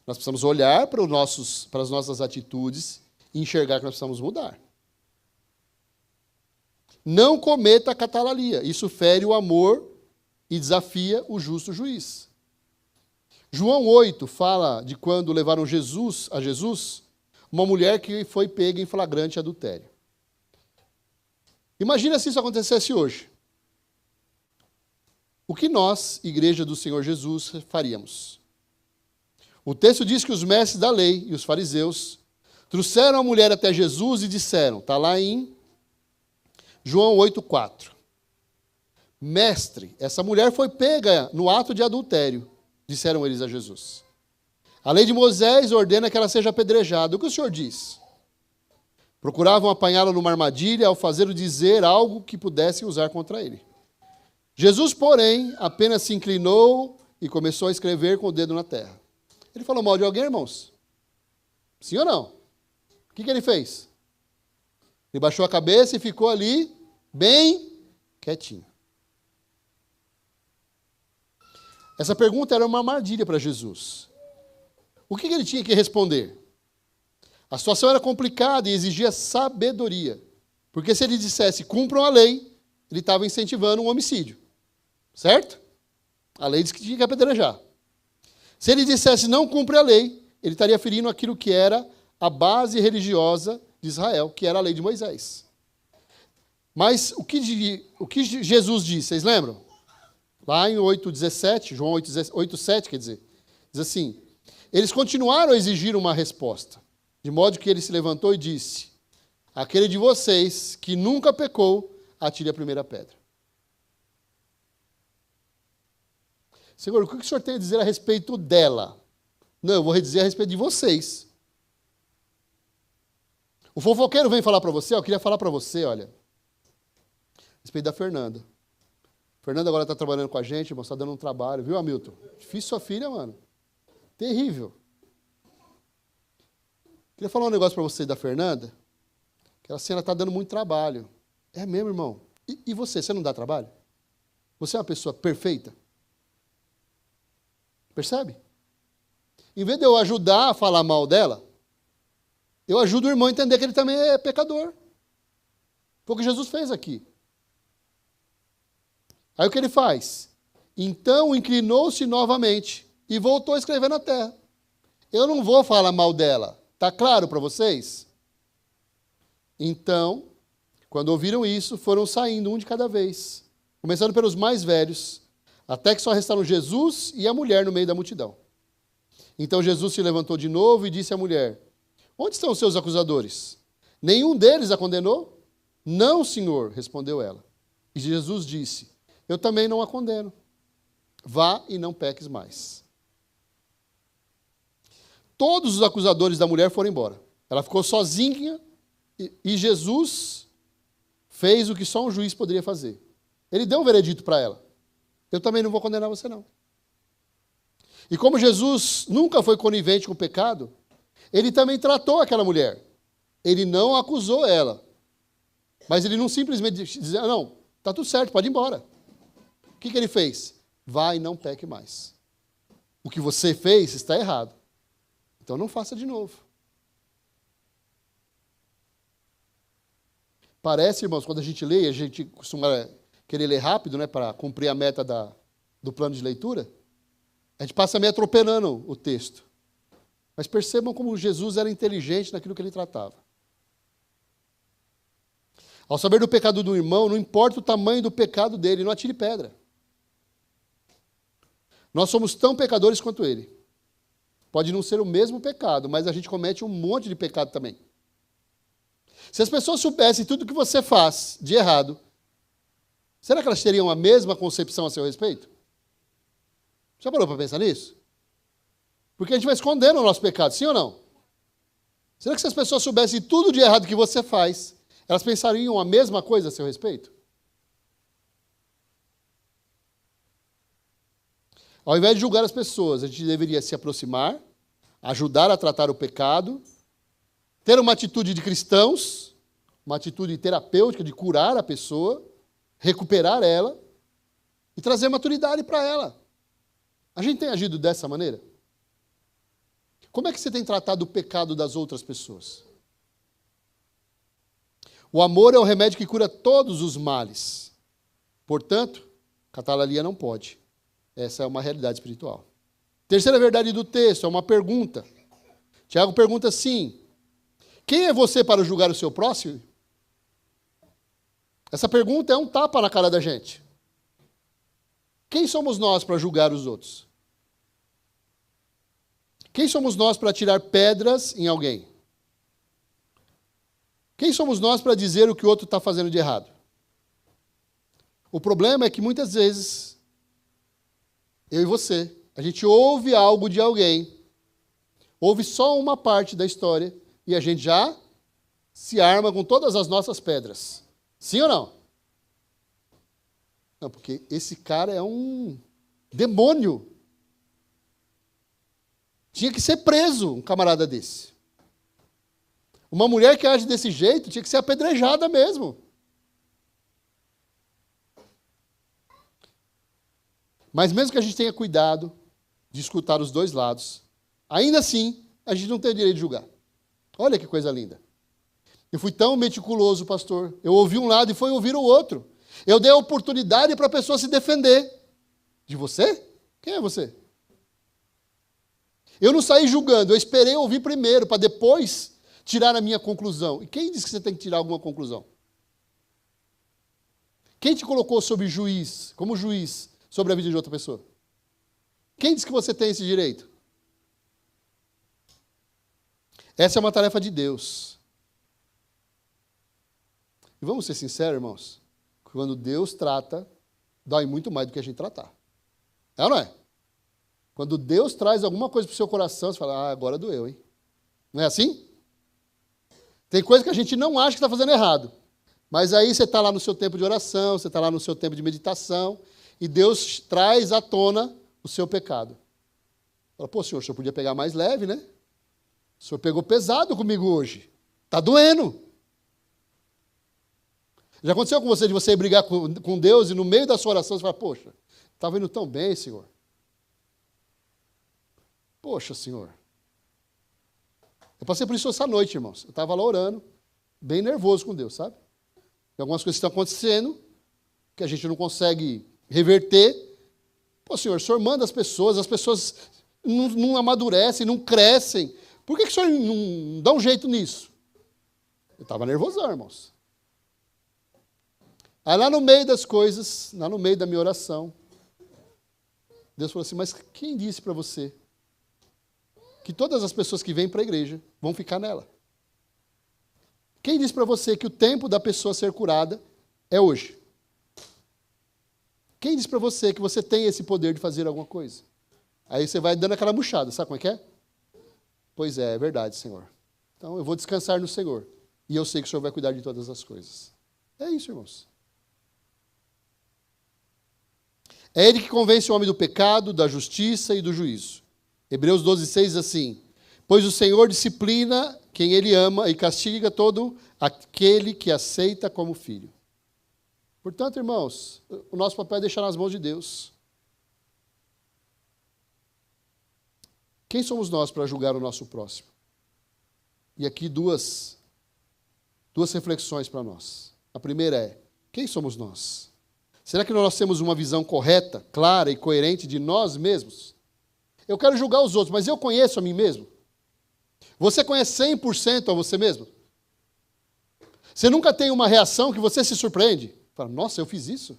Nós precisamos olhar para as nossas atitudes e enxergar que nós precisamos mudar. Não cometa catalalia. Isso fere o amor e desafia o justo juiz. João 8 fala de quando levaram a Jesus, uma mulher que foi pega em flagrante adultério. Imagina se isso acontecesse hoje. O que nós, Igreja do Senhor Jesus, faríamos? O texto diz que os mestres da lei e os fariseus trouxeram a mulher até Jesus e disseram, está lá em João 8,4. Mestre, essa mulher foi pega no ato de adultério, disseram eles a Jesus. A lei de Moisés ordena que ela seja apedrejada. O que o senhor diz? Procuravam apanhá-la numa armadilha ao fazê-lo dizer algo que pudessem usar contra ele. Jesus, porém, apenas se inclinou e começou a escrever com o dedo na terra. Ele falou mal de alguém, irmãos? Sim ou não? O que ele fez? Ele baixou a cabeça e ficou ali, bem quietinho. Essa pergunta era uma armadilha para Jesus. O que ele tinha que responder? A situação era complicada e exigia sabedoria. Porque se ele dissesse, cumpram a lei, ele estava incentivando um homicídio. Certo? A lei diz que tinha que apedrejar. Se ele dissesse, não cumpre a lei, ele estaria ferindo aquilo que era a base religiosa de Israel, que era a lei de Moisés. Mas o que Jesus disse, vocês lembram? Lá em 8,17, João 8,7, quer dizer, diz assim, eles continuaram a exigir uma resposta, de modo que ele se levantou e disse, aquele de vocês que nunca pecou, atire a primeira pedra. Senhor, o que o senhor tem a dizer a respeito dela? Não, eu vou dizer a respeito de vocês. O fofoqueiro vem falar para você, eu queria falar para você, olha, a respeito da Fernanda. Fernanda agora está trabalhando com a gente, irmão, está dando um trabalho, viu, Hamilton? Difícil sua filha, mano. Terrível. Queria falar um negócio para você da Fernanda, que ela está dando muito trabalho. É mesmo, irmão? E você não dá trabalho? Você é uma pessoa perfeita? Percebe? Em vez de eu ajudar a falar mal dela, eu ajudo o irmão a entender que ele também é pecador. Foi o que Jesus fez aqui. Aí o que ele faz? Então inclinou-se novamente e voltou a escrever na terra. Eu não vou falar mal dela. Está claro para vocês? Então, quando ouviram isso, foram saindo um de cada vez, começando pelos mais velhos, até que só restaram Jesus e a mulher no meio da multidão. Então Jesus se levantou de novo e disse à mulher, onde estão os seus acusadores? Nenhum deles a condenou? Não, Senhor, respondeu ela. E Jesus disse, eu também não a condeno. Vá e não peques mais. Todos os acusadores da mulher foram embora. Ela ficou sozinha e Jesus fez o que só um juiz poderia fazer. Ele deu um veredito para ela. Eu também não vou condenar você, não. E como Jesus nunca foi conivente com o pecado, ele também tratou aquela mulher. Ele não acusou ela. Mas ele não simplesmente disse, não, está tudo certo, pode ir embora. O que ele fez? Vá e não peque mais. O que você fez está errado. Então não faça de novo. Parece, irmãos, quando a gente lê, a gente costuma querer ler rápido, né, para cumprir a meta do plano de leitura. A gente passa meio atropelando o texto. Mas percebam como Jesus era inteligente naquilo que ele tratava. Ao saber do pecado do irmão, não importa o tamanho do pecado dele, não atire pedra. Nós somos tão pecadores quanto ele. Pode não ser o mesmo pecado, mas a gente comete um monte de pecado também. Se as pessoas soubessem tudo que você faz de errado, será que elas teriam a mesma concepção a seu respeito? Já parou para pensar nisso? Porque a gente vai escondendo o nosso pecado, sim ou não? Será que se as pessoas soubessem tudo de errado que você faz, elas pensariam a mesma coisa a seu respeito? Ao invés de julgar as pessoas, a gente deveria se aproximar, ajudar a tratar o pecado, ter uma atitude de cristãos, uma atitude terapêutica de curar a pessoa, recuperar ela e trazer maturidade para ela. A gente tem agido dessa maneira? Como é que você tem tratado o pecado das outras pessoas? O amor é o remédio que cura todos os males. Portanto, catalalia não pode. Essa é uma realidade espiritual. Terceira verdade do texto, é uma pergunta. Tiago pergunta assim: quem é você para julgar o seu próximo? Essa pergunta é um tapa na cara da gente. Quem somos nós para julgar os outros? Quem somos nós para tirar pedras em alguém? Quem somos nós para dizer o que o outro está fazendo de errado? O problema é que muitas vezes, eu e você, a gente ouve algo de alguém, ouve só uma parte da história e a gente já se arma com todas as nossas pedras. Sim ou não? Não, porque esse cara é um demônio. Tinha que ser preso um camarada desse. Uma mulher que age desse jeito tinha que ser apedrejada mesmo. Mas mesmo que a gente tenha cuidado de escutar os dois lados, ainda assim, a gente não tem o direito de julgar. Olha que coisa linda. Eu fui tão meticuloso, pastor. Eu ouvi um lado e foi ouvir o outro. Eu dei a oportunidade para a pessoa se defender. De você? Quem é você? Eu não saí julgando, eu esperei ouvir primeiro, para depois tirar a minha conclusão. E quem disse que você tem que tirar alguma conclusão? Quem te colocou como juiz, sobre a vida de outra pessoa? Quem disse que você tem esse direito? Essa é uma tarefa de Deus. E vamos ser sinceros, irmãos, quando Deus trata, dói muito mais do que a gente tratar. É ou não é? Quando Deus traz alguma coisa para o seu coração, você fala, agora doeu, hein? Não é assim? Tem coisa que a gente não acha que está fazendo errado. Mas aí você está lá no seu tempo de oração, você está lá no seu tempo de meditação, e Deus traz à tona o seu pecado. Fala, pô, senhor, o senhor podia pegar mais leve, né? O senhor pegou pesado comigo hoje. Está doendo. Já aconteceu com você de você brigar com Deus e no meio da sua oração você fala, poxa, estava indo tão bem, Senhor. Poxa, Senhor. Eu passei por isso essa noite, irmãos. Eu estava lá orando, bem nervoso com Deus, sabe? Tem algumas coisas que estão acontecendo que a gente não consegue reverter. Pô, Senhor, o Senhor manda as pessoas não amadurecem, não crescem. Por que o Senhor não dá um jeito nisso? Eu estava nervosão, irmãos. Aí lá no meio das coisas, lá no meio da minha oração, Deus falou assim, mas quem disse para você que todas as pessoas que vêm para a igreja vão ficar nela? Quem disse para você que o tempo da pessoa ser curada é hoje? Quem disse para você que você tem esse poder de fazer alguma coisa? Aí você vai dando aquela murchada, sabe como é que é? Pois é verdade, Senhor. Então eu vou descansar no Senhor. E eu sei que o Senhor vai cuidar de todas as coisas. É isso, irmãos. É Ele que convence o homem do pecado, da justiça e do juízo. Hebreus 12:6 diz assim, pois o Senhor disciplina quem Ele ama e castiga todo aquele que aceita como filho. Portanto, irmãos, o nosso papel é deixar nas mãos de Deus. Quem somos nós para julgar o nosso próximo? E aqui duas reflexões para nós. A primeira é, quem somos nós? Será que nós temos uma visão correta, clara e coerente de nós mesmos? eu quero julgar os outros, mas eu conheço a mim mesmo? Você conhece 100% a você mesmo? Você nunca tem uma reação que você se surpreende? Fala, nossa, eu fiz isso?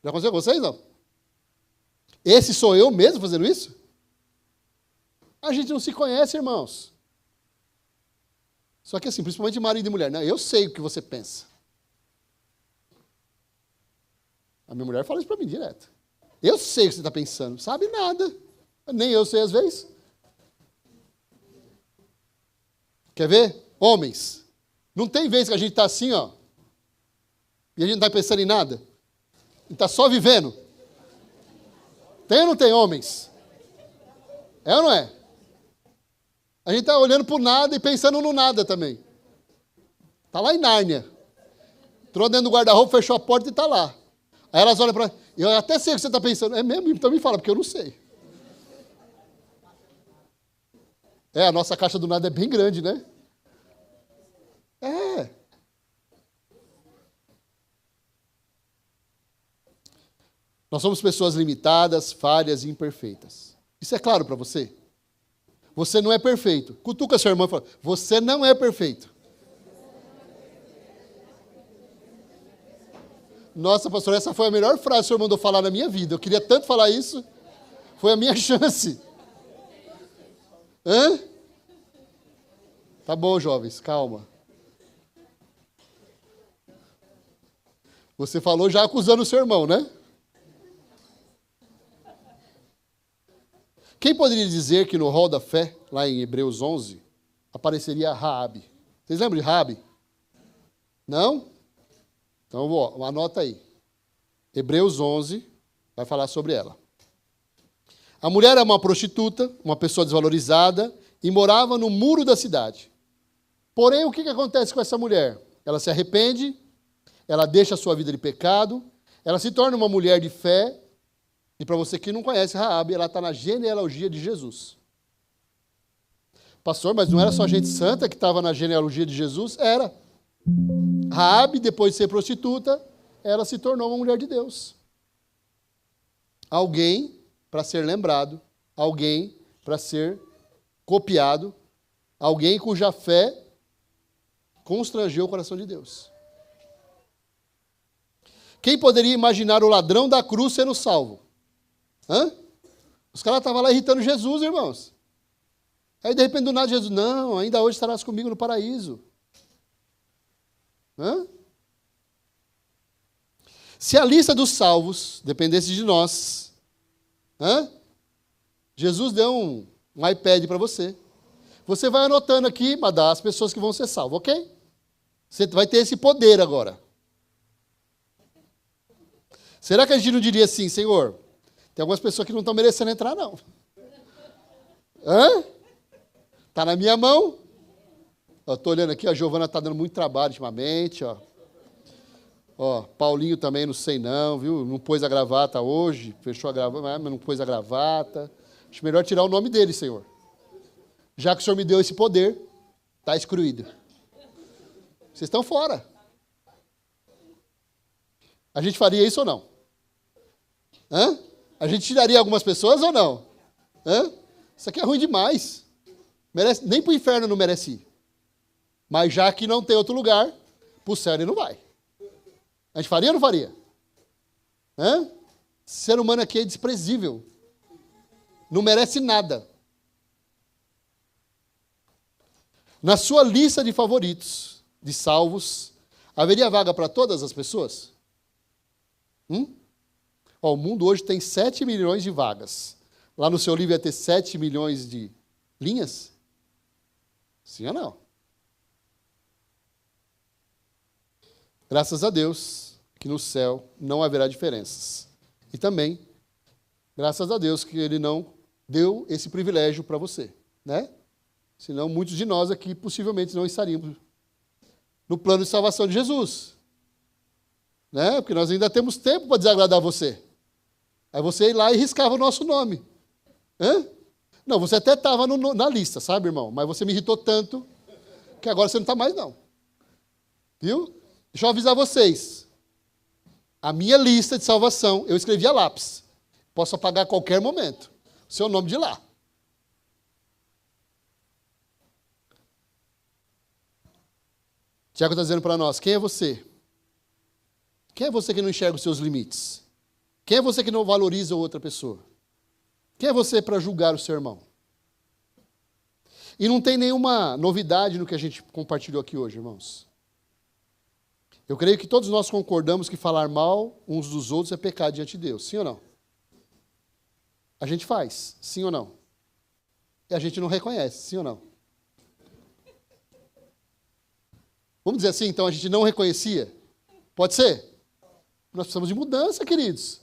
Já aconteceu com vocês, não? Esse sou eu mesmo fazendo isso? A gente não se conhece, irmãos. Só que assim, principalmente marido e mulher, né? Eu sei o que você pensa. A minha mulher fala isso para mim direto. Eu sei o que você está pensando. Sabe nada. Nem eu sei às vezes. Quer ver? Homens. Não tem vez que a gente está assim, ó. E a gente não está pensando em nada. A gente está só vivendo. Tem ou não tem homens? É ou não é? A gente está olhando para o nada e pensando no nada também. Está lá em Nárnia. Entrou dentro do guarda-roupa, fechou a porta e está lá. Aí elas olham para mim. Eu até sei o que você está pensando. É mesmo? Então me fala, porque eu não sei. A nossa caixa do nada é bem grande, né? Nós somos pessoas limitadas, falhas e imperfeitas. Isso é claro para você? Você não é perfeito. Cutuca sua irmã e fala, você não é perfeito. Nossa, pastor, essa foi a melhor frase que o senhor mandou falar na minha vida. Eu queria tanto falar isso. Foi a minha chance. Hã? Tá bom, jovens, calma. Você falou já acusando o seu irmão, né? Quem poderia dizer que no rol da fé, lá em Hebreus 11, apareceria Raabe? Vocês lembram de Raabe? Não? Então, anota aí. Hebreus 11 vai falar sobre ela. A mulher é uma prostituta, uma pessoa desvalorizada, e morava no muro da cidade. Porém, o que acontece com essa mulher? Ela se arrepende, ela deixa a sua vida de pecado, ela se torna uma mulher de fé. E para você que não conhece Raabe, ela está na genealogia de Jesus. Pastor, mas não era só gente santa que estava na genealogia de Jesus? Era. Raabe, depois de ser prostituta, ela se tornou uma mulher de Deus. Alguém para ser lembrado, alguém para ser copiado, alguém cuja fé constrangeu o coração de Deus. Quem poderia imaginar o ladrão da cruz sendo salvo? Hã? Os caras estavam lá irritando Jesus, irmãos. Aí, de repente, do nada, Jesus, não, ainda hoje estarás comigo no paraíso. Hã? Se a lista dos salvos dependesse de nós, Jesus deu um iPad para você. Você vai anotando aqui, mas dá as pessoas que vão ser salvas, ok? Você vai ter esse poder agora. Será que a gente não diria assim, Senhor, tem algumas pessoas que não estão merecendo entrar, não. Está na minha mão. Estou olhando aqui, a Giovana está dando muito trabalho ultimamente. Paulinho também, não sei não, viu? Não pôs a gravata hoje, fechou a gravata, mas não pôs a gravata. Acho melhor tirar o nome dele, Senhor. Já que o Senhor me deu esse poder, está excluído. Vocês estão fora. A gente faria isso ou não? A gente tiraria algumas pessoas ou não? Isso aqui é ruim demais. Merece, nem para o inferno não merece ir. Mas já que não tem outro lugar, para o céu ele não vai. A gente faria ou não faria? Ser humano aqui é desprezível. Não merece nada. Na sua lista de favoritos, de salvos, haveria vaga para todas as pessoas? O mundo hoje tem 7 milhões de vagas. Lá no seu livro ia ter 7 milhões de linhas? Sim ou não? Graças a Deus que no céu não haverá diferenças. E também, graças a Deus que Ele não deu esse privilégio para você, né? Senão muitos de nós aqui possivelmente não estaríamos no plano de salvação de Jesus. Né? Porque nós ainda temos tempo para desagradar você. Aí você ia lá e riscava o nosso nome. Não, você até estava na lista, sabe, irmão? Mas você me irritou tanto que agora você não está mais, não. Viu? Deixa eu avisar vocês. A minha lista de salvação, eu escrevi a lápis. Posso apagar a qualquer momento. O seu nome de lá. Tiago está dizendo para nós, quem é você? Quem é você que não enxerga os seus limites? Quem é você que não valoriza outra pessoa? Quem é você para julgar o seu irmão? E não tem nenhuma novidade no que a gente compartilhou aqui hoje, irmãos. Eu creio que todos nós concordamos que falar mal uns dos outros é pecado diante de Deus, sim ou não? A gente faz, sim ou não? E a gente não reconhece, sim ou não? Vamos dizer assim, então, a gente não reconhecia? Pode ser? Nós precisamos de mudança, queridos.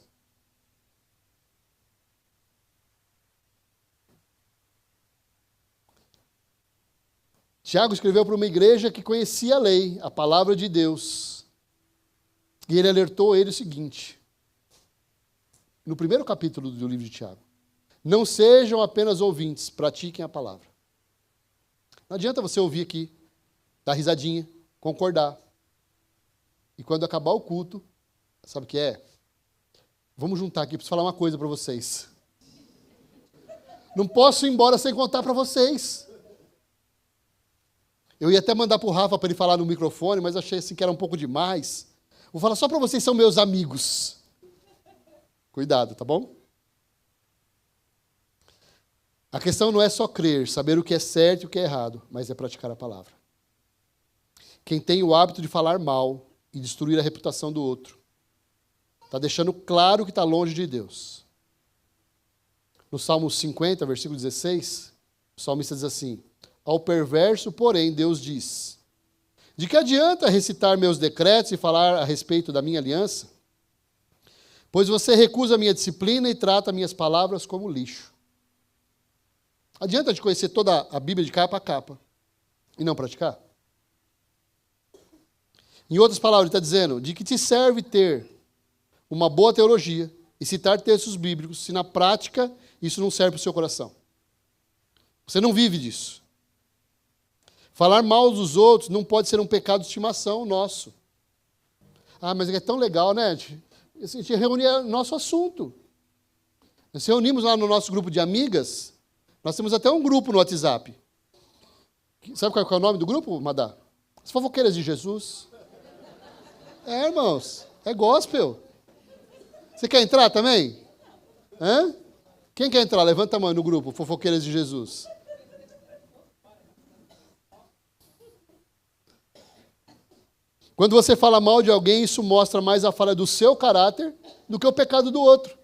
Tiago escreveu para uma igreja que conhecia a lei, a palavra de Deus. E ele alertou ele o seguinte, no primeiro capítulo do livro de Tiago. Não sejam apenas ouvintes, pratiquem a palavra. Não adianta você ouvir aqui, dar risadinha, concordar. E quando acabar o culto, sabe o que é? Vamos juntar aqui, preciso falar uma coisa para vocês. Não posso ir embora sem contar para vocês. Eu ia até mandar para o Rafa para ele falar no microfone, mas achei assim que era um pouco demais. Vou falar só para vocês, são meus amigos. Cuidado, tá bom? A questão não é só crer, saber o que é certo e o que é errado, mas é praticar a palavra. Quem tem o hábito de falar mal e destruir a reputação do outro, está deixando claro que está longe de Deus. No Salmo 50, versículo 16, o salmista diz assim, ao perverso, porém, Deus diz, de que adianta recitar meus decretos e falar a respeito da minha aliança? Pois você recusa a minha disciplina e trata minhas palavras como lixo. Adianta de conhecer toda a Bíblia de capa a capa e não praticar? Em outras palavras, ele está dizendo, de que te serve ter uma boa teologia e citar textos bíblicos, se na prática isso não serve para o seu coração. Você não vive disso. Falar mal dos outros não pode ser um pecado de estimação nosso. Ah, mas é tão legal, né? A gente reúne o nosso assunto. Nós reunimos lá no nosso grupo de amigas, nós temos até um grupo no WhatsApp. Sabe qual é o nome do grupo, Madá? As Fofoqueiras de Jesus. É, irmãos, é gospel. Você quer entrar também? Hã? Quem quer entrar? Levanta a mão no grupo, Fofoqueiras de Jesus. Quando você fala mal de alguém, isso mostra mais a falha do seu caráter do que o pecado do outro.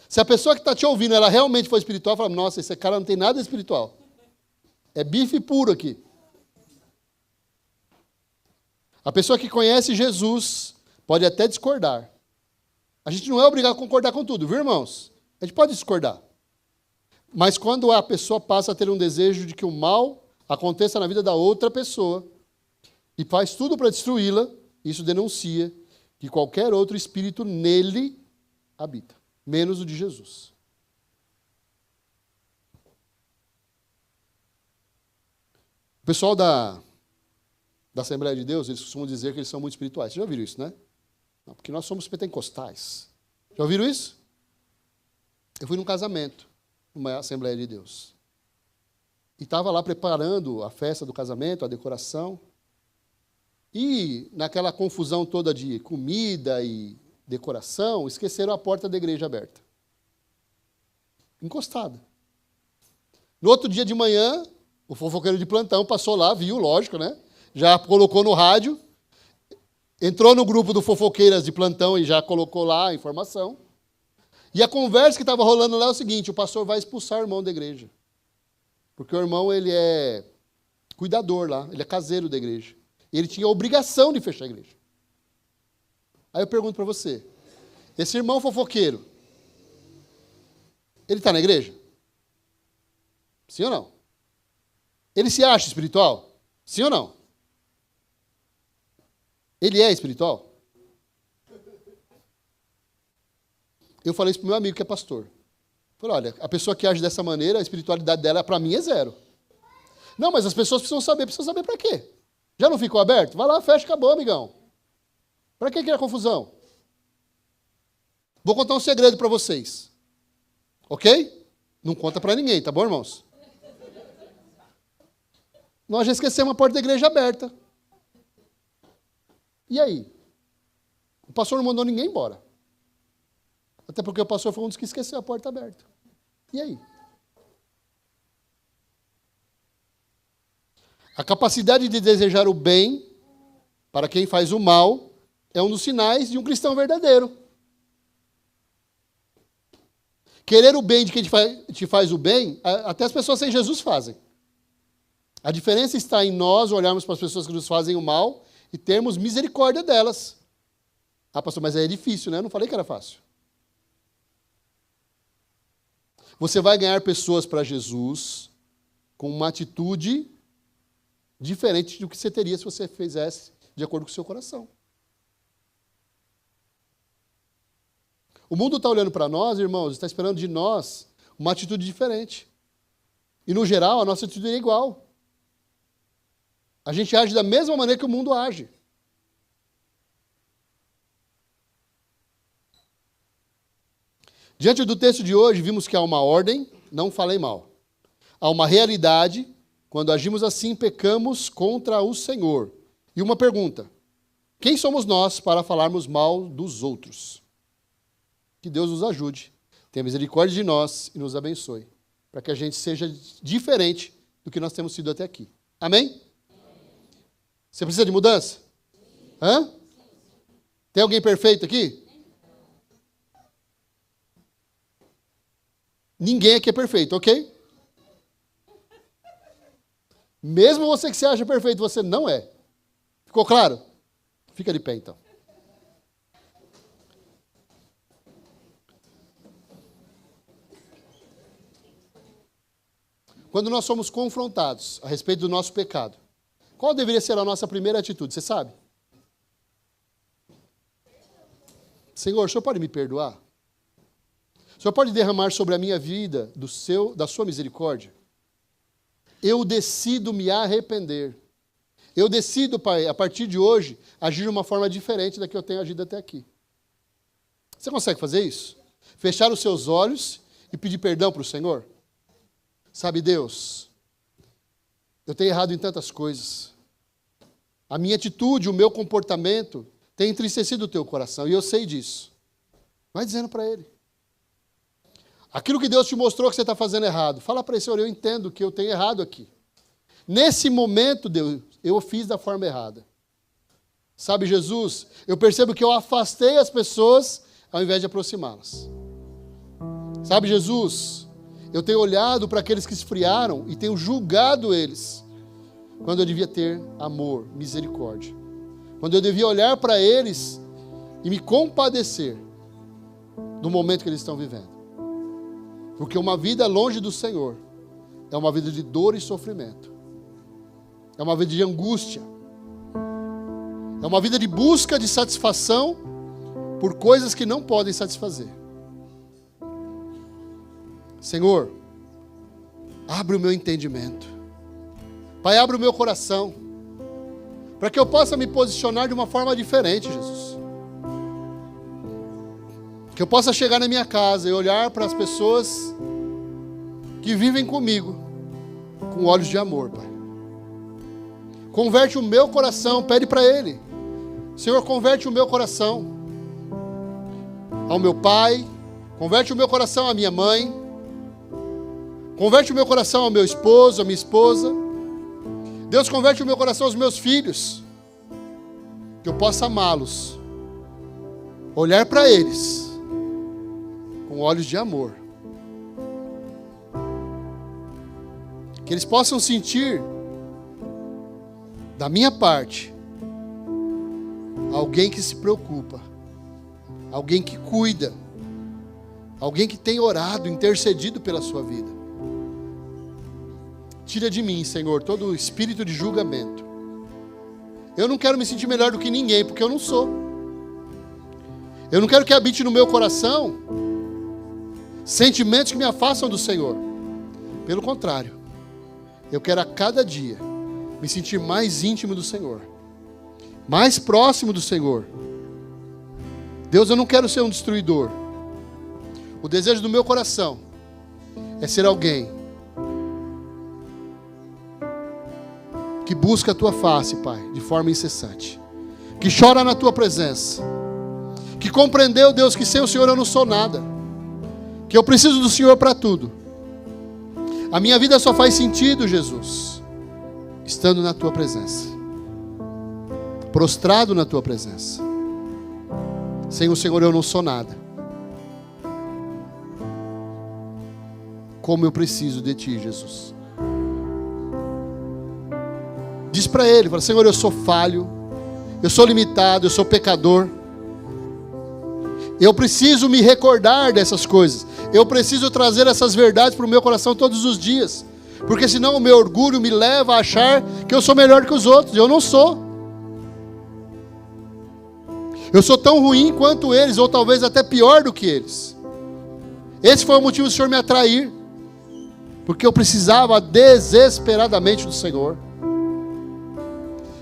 Se a pessoa que está te ouvindo, ela realmente for espiritual, fala, nossa, esse cara não tem nada espiritual. É bife puro aqui. A pessoa que conhece Jesus pode até discordar. A gente não é obrigado a concordar com tudo, viu, irmãos? A gente pode discordar. Mas quando a pessoa passa a ter um desejo de que o mal aconteça na vida da outra pessoa e faz tudo para destruí-la, isso denuncia que qualquer outro espírito nele habita, menos o de Jesus. O pessoal da Assembleia de Deus, eles costumam dizer que eles são muito espirituais. Vocês já ouviram isso, né? Não, porque nós somos pentecostais. Já ouviram isso? Eu fui num casamento, numa Assembleia de Deus. E estava lá preparando a festa do casamento, a decoração. E naquela confusão toda de comida e decoração, esqueceram a porta da igreja aberta. Encostada. No outro dia de manhã, o fofoqueiro de plantão passou lá, viu, lógico, né? Já colocou no rádio, entrou no grupo do fofoqueiras de plantão e já colocou lá a informação. E a conversa que estava rolando lá é o seguinte, o pastor vai expulsar o irmão da igreja. Porque o irmão, ele é cuidador lá, ele é caseiro da igreja. Ele tinha a obrigação de fechar a igreja. Aí eu pergunto para você, esse irmão fofoqueiro, ele está na igreja? Sim ou não? Ele se acha espiritual? Sim ou não? Ele é espiritual? Eu falei isso para o meu amigo que é pastor. Falei, olha, a pessoa que age dessa maneira, a espiritualidade dela, para mim, é zero. Não, mas as pessoas precisam saber para quê? Já não ficou aberto? Vai lá, fecha, acabou, amigão. Para que criar confusão? Vou contar um segredo para vocês. Ok? Não conta para ninguém, tá bom, irmãos? Nós já esquecemos a porta da igreja aberta. E aí? O pastor não mandou ninguém embora. Até porque o pastor foi um dos que esqueceu a porta aberta. E aí? A capacidade de desejar o bem para quem faz o mal é um dos sinais de um cristão verdadeiro. Querer o bem de quem te faz o bem, até as pessoas sem Jesus fazem. A diferença está em nós olharmos para as pessoas que nos fazem o mal e termos misericórdia delas. Ah, pastor, mas aí é difícil, né? Eu não falei que era fácil. Você vai ganhar pessoas para Jesus com uma atitude diferente do que você teria se você fizesse de acordo com o seu coração. O mundo está olhando para nós, irmãos, está esperando de nós uma atitude diferente. E, no geral, a nossa atitude é igual. A gente age da mesma maneira que o mundo age. Diante do texto de hoje, vimos que há uma ordem, não falei mal. Há uma realidade, quando agimos assim, pecamos contra o Senhor. E uma pergunta: quem somos nós para falarmos mal dos outros? Que Deus nos ajude, tenha misericórdia de nós e nos abençoe, para que a gente seja diferente do que nós temos sido até aqui. Amém? Você precisa de mudança? Hã? Tem alguém perfeito aqui? Ninguém aqui é perfeito, ok? Mesmo você que se acha perfeito, você não é. Ficou claro? Fica de pé, então. Quando nós somos confrontados a respeito do nosso pecado, qual deveria ser a nossa primeira atitude? Você sabe? Senhor, o Senhor pode me perdoar? O Senhor pode derramar sobre a minha vida da sua misericórdia? Eu decido me arrepender. Eu decido, Pai, a partir de hoje, agir de uma forma diferente da que eu tenho agido até aqui. Você consegue fazer isso? Fechar os seus olhos e pedir perdão para o Senhor? Sabe, Deus, eu tenho errado em tantas coisas. A minha atitude, o meu comportamento tem entristecido o teu coração, e eu sei disso. Vai dizendo para Ele. Aquilo que Deus te mostrou que você está fazendo errado, fala para Ele: Senhor, eu entendo que eu tenho errado aqui. Nesse momento, Deus, eu fiz da forma errada. Sabe, Jesus, eu percebo que eu afastei as pessoas ao invés de aproximá-las. Sabe, Jesus, eu tenho olhado para aqueles que esfriaram e tenho julgado eles, quando eu devia ter amor, misericórdia. Quando eu devia olhar para eles e me compadecer do momento que eles estão vivendo. Porque uma vida longe do Senhor é uma vida de dor e sofrimento. É uma vida de angústia. É uma vida de busca de satisfação por coisas que não podem satisfazer. Senhor, abre o meu entendimento. Pai, abre o meu coração, para que eu possa me posicionar de uma forma diferente, Jesus. Que eu possa chegar na minha casa e olhar para as pessoas que vivem comigo com olhos de amor, Pai. Converte o meu coração, pede para Ele. Senhor, converte o meu coração ao meu pai, converte o meu coração à minha mãe, converte o meu coração ao meu esposo, à minha esposa. Deus, converte o meu coração aos meus filhos, que eu possa amá-los, olhar para eles com olhos de amor, que eles possam sentir da minha parte alguém que se preocupa, alguém que cuida, alguém que tem orado, intercedido pela sua vida. Tira de mim, Senhor, todo o espírito de julgamento. Eu não quero me sentir melhor do que ninguém, porque eu não sou. Eu não quero que habite no meu coração sentimentos que me afastam do Senhor. Pelo contrário, eu quero a cada dia me sentir mais íntimo do Senhor, mais próximo do Senhor. Deus, eu não quero ser um destruidor. O desejo do meu coração é ser alguém que busca a Tua face, Pai, de forma incessante. que chora na tua presença, que compreendeu, Deus, que sem o Senhor eu não sou nada, que eu preciso do Senhor para tudo. A minha vida só faz sentido, Jesus, estando na tua presença, prostrado na tua presença. Sem o Senhor eu não sou nada. Como eu preciso de ti, Jesus. Diz para ele, fala: Senhor, eu sou falho, eu sou limitado, eu sou pecador. Eu preciso me recordar dessas coisas. Eu preciso trazer essas verdades para o meu coração todos os dias. Porque senão o meu orgulho me leva a achar que eu sou melhor que os outros. Eu não sou. Eu sou tão ruim quanto eles, ou talvez até pior do que eles. Esse foi o motivo do Senhor me atrair. Porque eu precisava desesperadamente do Senhor.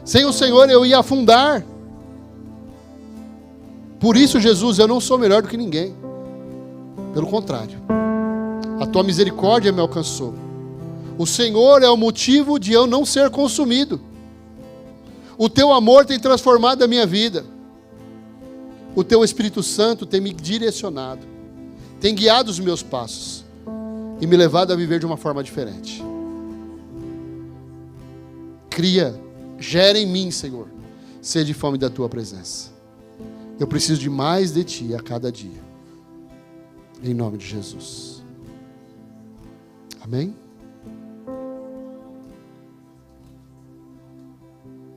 Sem o Senhor eu ia afundar. Por isso, Jesus, eu não sou melhor do que ninguém. Pelo contrário, a tua misericórdia me alcançou. O Senhor é o motivo de eu não ser consumido. O teu amor tem transformado a minha vida. O teu Espírito Santo tem me direcionado, tem guiado os meus passos e me levado a viver de uma forma diferente. Gera em mim, Senhor, sede e fome da tua presença. Eu preciso de mais de ti a cada dia. Em nome de Jesus. Amém?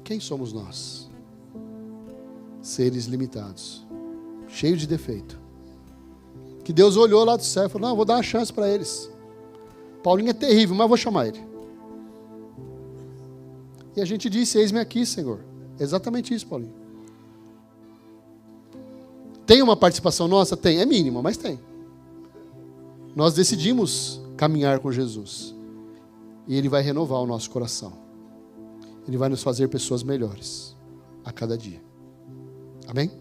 Quem somos nós? Seres limitados, cheios de defeito. Que Deus olhou lá do céu e falou: não, vou dar uma chance para eles. Paulinho é terrível, mas vou chamar ele. E a gente disse: eis-me aqui, Senhor. Exatamente isso, Paulinho. Tem uma participação nossa? Tem, é mínima, mas tem. Nós decidimos caminhar com Jesus. E Ele vai renovar o nosso coração. Ele vai nos fazer pessoas melhores a cada dia. Amém?